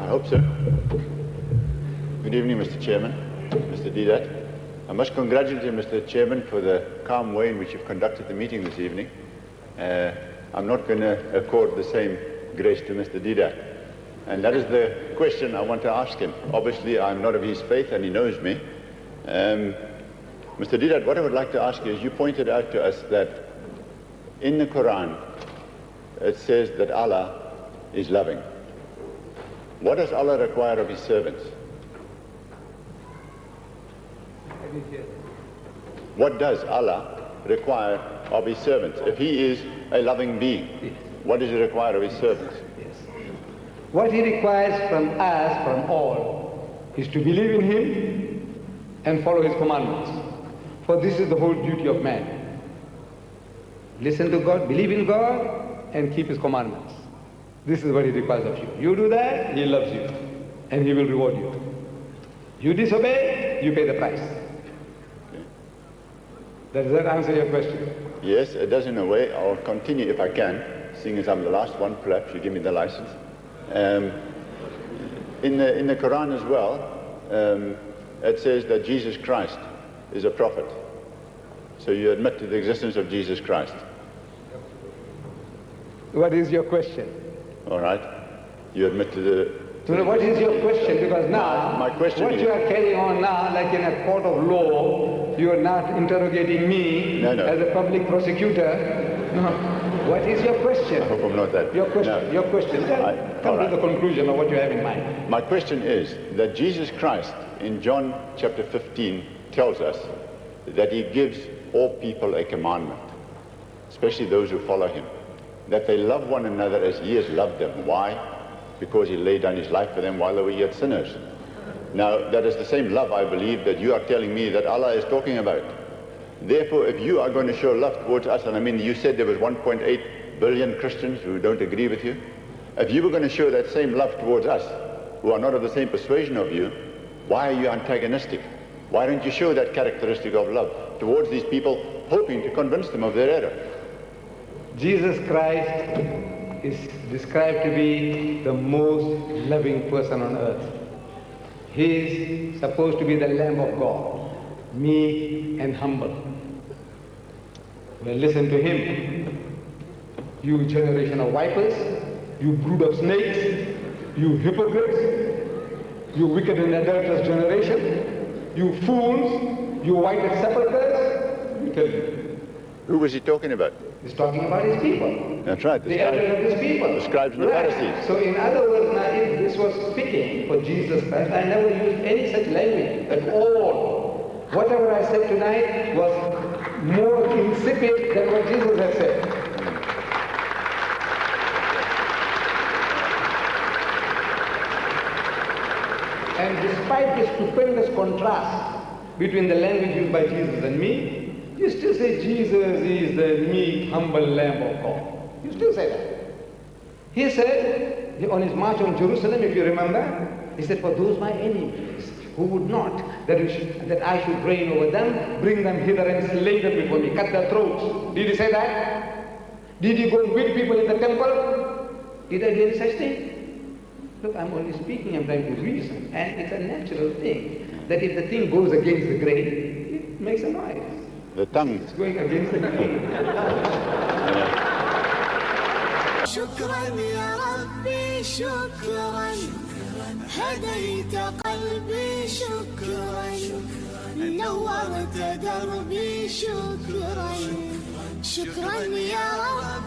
hope so. Good evening, Mr. Chairman, Mr. Deedat. I must congratulate you, Mr. Chairman, for the calm way in which you've conducted the meeting this evening. I'm not going to accord the same grace to Mr. Deedat. And that is the question I want to ask him. Obviously, I'm not of his faith, and he knows me. Mr. Deedat, what I would like to ask you is, you pointed out to us that in the Quran, it says that Allah is loving. What does Allah require of his servants? What does Allah require of his servants? If he is a loving being, what does he require of his servants? What he requires from us, from all, is to believe in him and follow his commandments. For this is the whole duty of man. Listen to God, believe in God, and keep his commandments. This is what he requires of you. You do that, he loves you, and he will reward you. You disobey, you pay the price. Does that answer your question? Yes, it does in a way. I'll continue if I can, seeing as I'm the last one. Perhaps you give me the license. In the Quran as well, it says that Jesus Christ is a prophet. So you admit to the existence of Jesus Christ. What is your question? All right. You admit to the... So what is your question? Because now, my question what is, you are carrying on now, like in a court of law, you are not interrogating me as a public prosecutor. No. What is your question? I hope I'm not that. Your question. No. Your question. Come to the conclusion of what you have in mind. My question is that Jesus Christ in John chapter 15 tells us that he gives all people a commandment, especially those who follow him, that they love one another as he has loved them. Why? Because he laid down his life for them while they were yet sinners. Now, that is the same love, I believe, that you are telling me that Allah is talking about. Therefore, if you are going to show love towards us, and I mean, you said there was 1.8 billion Christians who don't agree with you. If you were going to show that same love towards us, who are not of the same persuasion of you, why are you antagonistic? Why don't you show that characteristic of love towards these people, hoping to convince them of their error? Jesus Christ is described to be the most loving person on earth. He is supposed to be the Lamb of God, meek and humble. Well, listen to him. You generation of vipers, you brood of snakes, you hypocrites, you wicked and adulterous generation, you fools, you whited sepulchres, we tell you. Who was he talking about? He's talking about his people. That's right. The elders of his people. The scribes and the Pharisees. So in other words, now if this was fitting for Jesus Christ, I never used any such language at all. Whatever I said tonight was more insipid than what Jesus had said. And despite the stupendous contrast between the language used by Jesus and me, you still say Jesus is the meek, humble Lamb of God. You still say that. He said, on his march on Jerusalem, if you remember, he said, for those my enemies who would not, that I should reign over them, bring them hither and slay them before me, cut their throats. Did he say that? Did he go and beat people in the temple? Did I do any such thing? Look, I'm only speaking, I'm trying to reason. And it's a natural thing that if the thing goes against the grain, it makes a noise. The tongue. It's going against the grain. شكرا يا ربي شكرا هديت قلبي شكرا نورت دربي شكرا شكرا يا رب